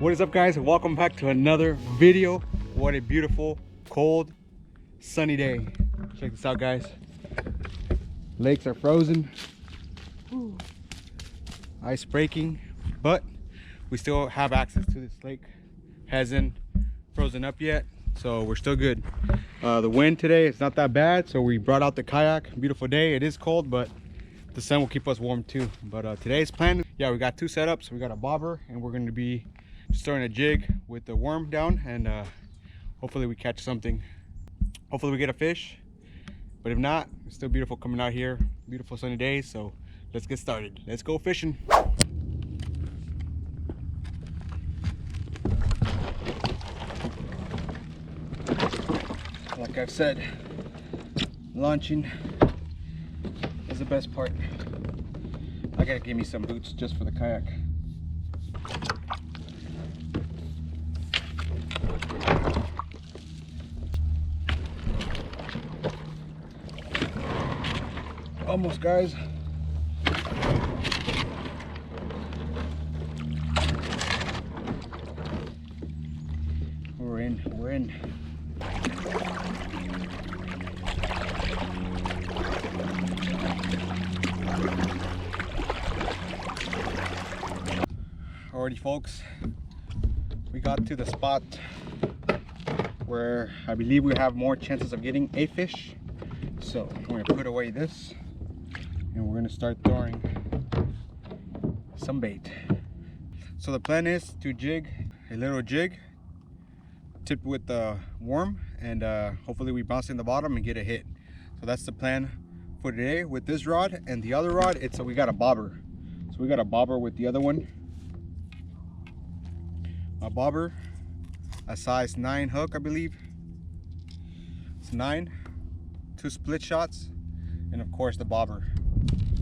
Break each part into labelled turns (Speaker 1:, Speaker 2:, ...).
Speaker 1: What is up, guys? Welcome back to another video. What a beautiful, cold, sunny day. Check this out, guys. Lakes are frozen. Whew. Ice breaking, but we still have access to this lake. Hasn't frozen up yet, so we're still good. The wind today is not that bad, so we brought out the kayak. Beautiful day. It is cold, but the sun will keep us warm too. But today's plan, yeah, we got two setups. We got a bobber, and we're going to be starting a jig with the worm down, and hopefully we catch something. Hopefully we get a fish, but if not, it's still beautiful coming out here. Beautiful sunny days, so let's get started. Let's go fishing. Like I've said, launching is the best part. I gotta give me some boots just for the kayak. Almost, guys. We're in. Alrighty, folks, we got to the spot where I believe we have more chances of getting a fish. So I'm going to put away this, and we're going to start throwing some bait. So the plan is to jig a little jig tipped with the worm, and hopefully we bounce in the bottom and get a hit. So that's the plan for today with this rod. And the other rod, we got a bobber. So we got a bobber with the other one. A bobber, a size 9 hook, I believe. It's 9, 2 split shots, and of course the bobber.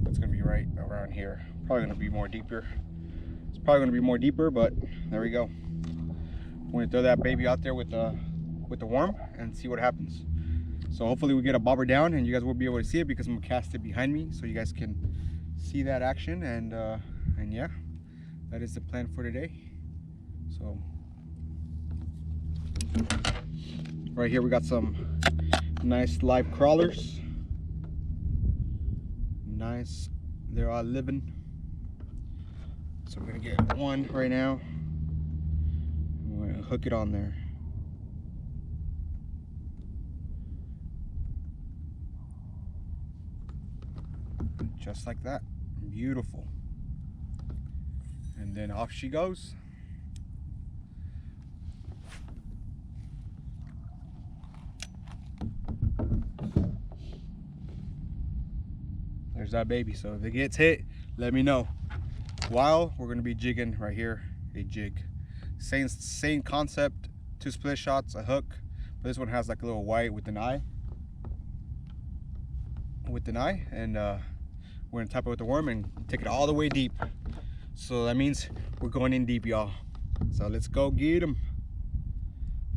Speaker 1: It's gonna be right around here. Probably gonna be more deeper. It's probably gonna be more deeper, but there we go. We're gonna throw that baby out there with the worm and see what happens. So hopefully we get a bobber down, and you guys will be able to see it because I'm gonna cast it behind me so you guys can see that action. And yeah, that is the plan for today. So right here we got some nice live crawlers. Nice, they're all living. So we're gonna get one right now. We're gonna hook it on there. Just like that. Beautiful. And then off she goes. There's that baby. So if it gets hit, let me know. While we're gonna be jigging right here, a jig. Same concept, 2 split shots, a hook, but this one has like a little white with an eye. And we're gonna tap it with the worm and take it all the way deep. So that means we're going in deep, y'all. So let's go get them.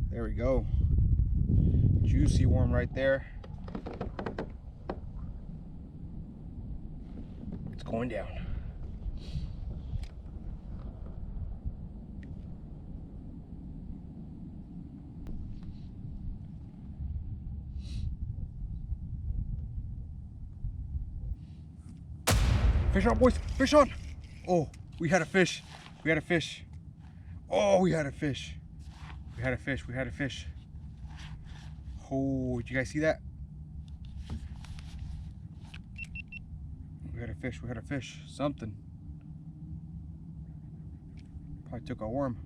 Speaker 1: There we go. Juicy worm right there. It's going down. Fish on, boys, fish on. Oh, we had a fish. We had a fish. Oh, we had a fish. We had a fish. We had a fish. Oh, did you guys see that? We had a fish. We had a fish. Something. Probably took a worm.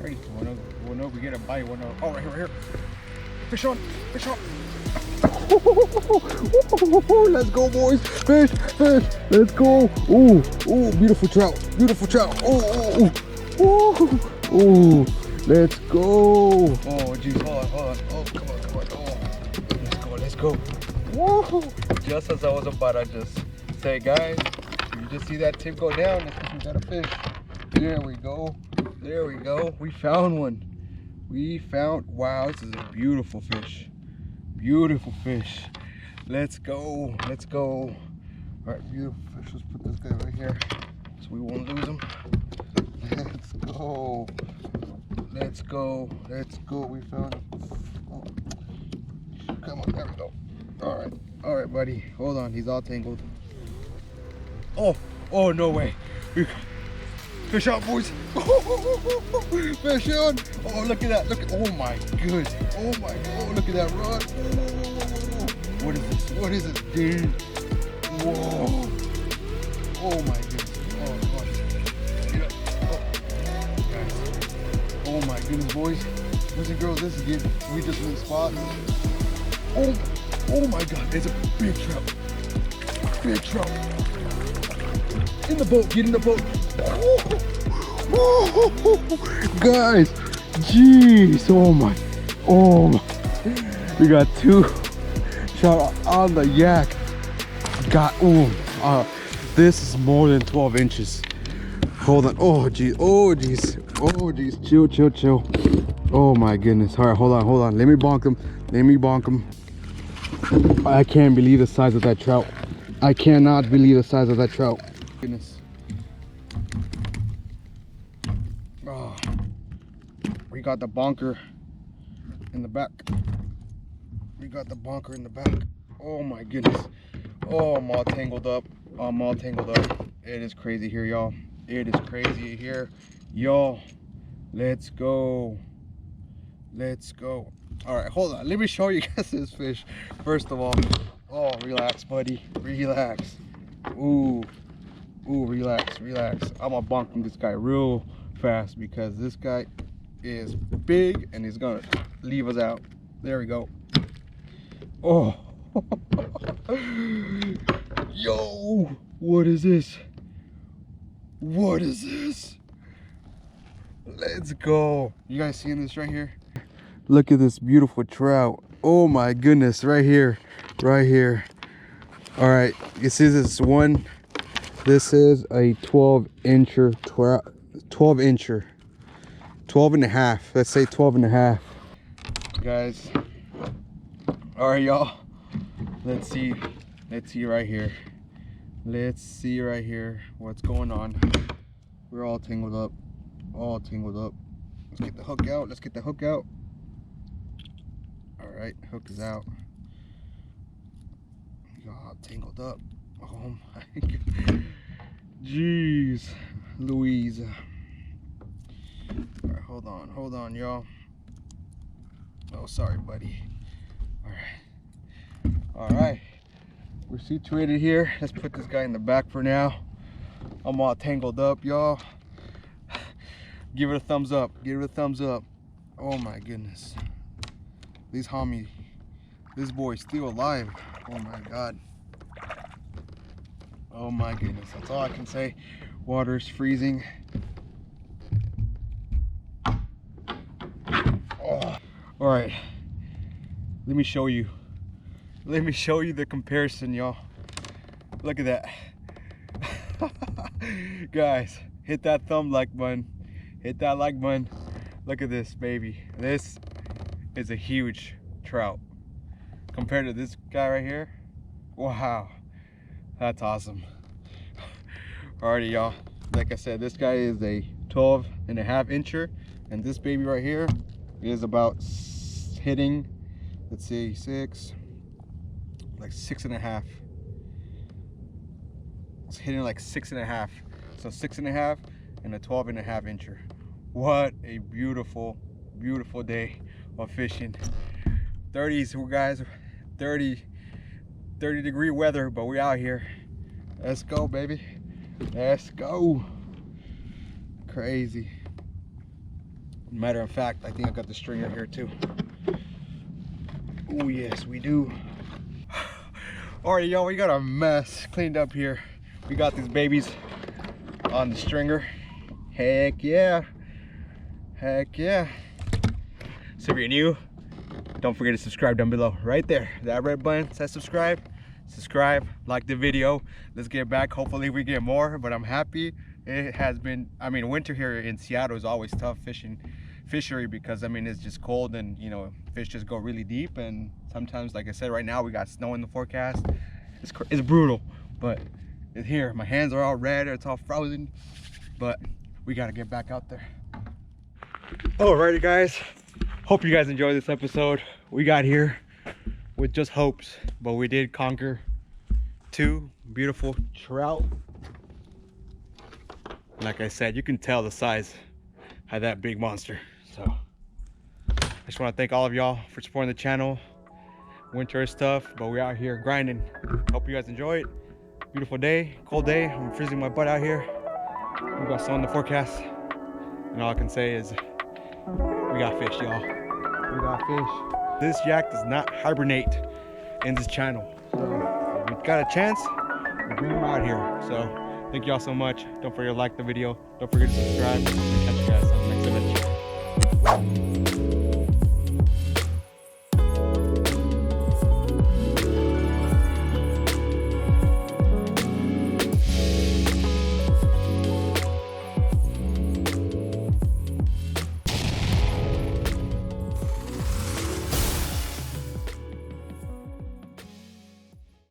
Speaker 1: Ready? We'll know if we get a bite. We'll know. Oh, right here. Fish on. Fish on. Let's go, boys. Fish. Let's go. Ooh, beautiful trout. Beautiful trout. Ooh. Let's go. Oh, geez. Hold on. Oh, come on. Oh, let's go. Woo. Just as I was about to just say, guys, you just see that tip go down. That's because we got a fish. There we go. We found one. Wow, this is a beautiful fish. Let's go. All right, beautiful fish. Let's put this guy right here so we won't lose him. Let's go. We found him. Oh. Come on, there we go. All right, buddy. Hold on, he's all tangled. Oh, no way. Fish on, boys. Fish on. Oh, look at that. Oh my goodness. Oh my God. Look at that rod. What is this, dude? Whoa. Oh my goodness. Oh God. Get up. Oh. Guys. Oh my goodness, boys and girls. This is good. We just went spot. Oh my God. It's a big trout. In the boat. Get in the boat. Guys, jeez, oh my, we got 2 trout on the yak. This is more than 12 inches. Hold on. Oh geez, chill. Oh my goodness. All right, hold on, let me bonk him. I can't believe the size of that trout. I cannot believe the size of that trout. Goodness. Oh, we got the bonker in the back. Oh my goodness. Oh, I'm all tangled up. It is crazy here, y'all. Let's go. All right, hold on. Let me show you guys this fish. First of all, oh, relax, buddy. Relax. Ooh, relax. I'm gonna bonk this guy real fast because this guy is big and he's gonna leave us out. There we go. Oh. Yo, what is this? Let's go. You guys seeing this right here? Look at this beautiful trout. Oh my goodness, right here. All right, you see this one? This is a 12-incher trout. 12 and a half. Let's say 12 and a half. Guys. All right, y'all. Let's see right here. What's going on. We're all tangled up. Let's get the hook out. All right, hook is out. Y'all tangled up. Oh my God. Jeez Louise. All right, hold on, y'all. Oh, sorry, buddy. All right. We're situated here. Let's put this guy in the back for now. I'm all tangled up, y'all. Give it a thumbs up. Oh my goodness. These homies. This boy's still alive. Oh my God. Oh my goodness. That's all I can say. Water's freezing. Oh. All right. Let me show you the comparison, y'all. Look at that. Guys, hit that like button. Look at this, baby. This is a huge trout compared to this guy right here. Wow, that's awesome. Alrighty, y'all, like I said, this guy is a 12 and a half incher, and this baby right here is about hitting, let's see, 6 and a half. It's hitting like 6 and a half. So 6 and a half and a 12 and a half incher. What a beautiful day of fishing. 30s, guys, 30 degree weather, but we out here. Let's go, baby. Let's go. Crazy. Matter of fact, I think I got the stringer here too. Oh yes, we do. All right, y'all, we got our mess cleaned up here. We got these babies on the stringer. Heck yeah. Heck yeah. So if you're new, don't forget to subscribe down below. Right there, that red button says subscribe. Subscribe, like the video. Let's get back. Hopefully we get more, but I'm happy. It has been, I mean, winter here in Seattle is always tough fishery because I mean it's just cold and you know fish just go really deep, and sometimes, like I said, right now we got snow in the forecast. It's brutal, but it's here. My hands are all red, it's all frozen, but we got to get back out there. Alrighty guys, hope you guys enjoyed this episode. We got here with just hopes, but we did conquer 2 beautiful trout. Like I said, you can tell the size of that big monster. So I just want to thank all of y'all for supporting the channel. Winter is tough, but we're out here grinding. Hope you guys enjoy it. Beautiful day, cold day. I'm freezing my butt out here. We got snow in the forecast, and all I can say is we got fish, y'all. We got fish. This yak does not hibernate in this channel, so if we got a chance, we'll bring him out here. So thank y'all so much. Don't forget to like the video. Don't forget to subscribe.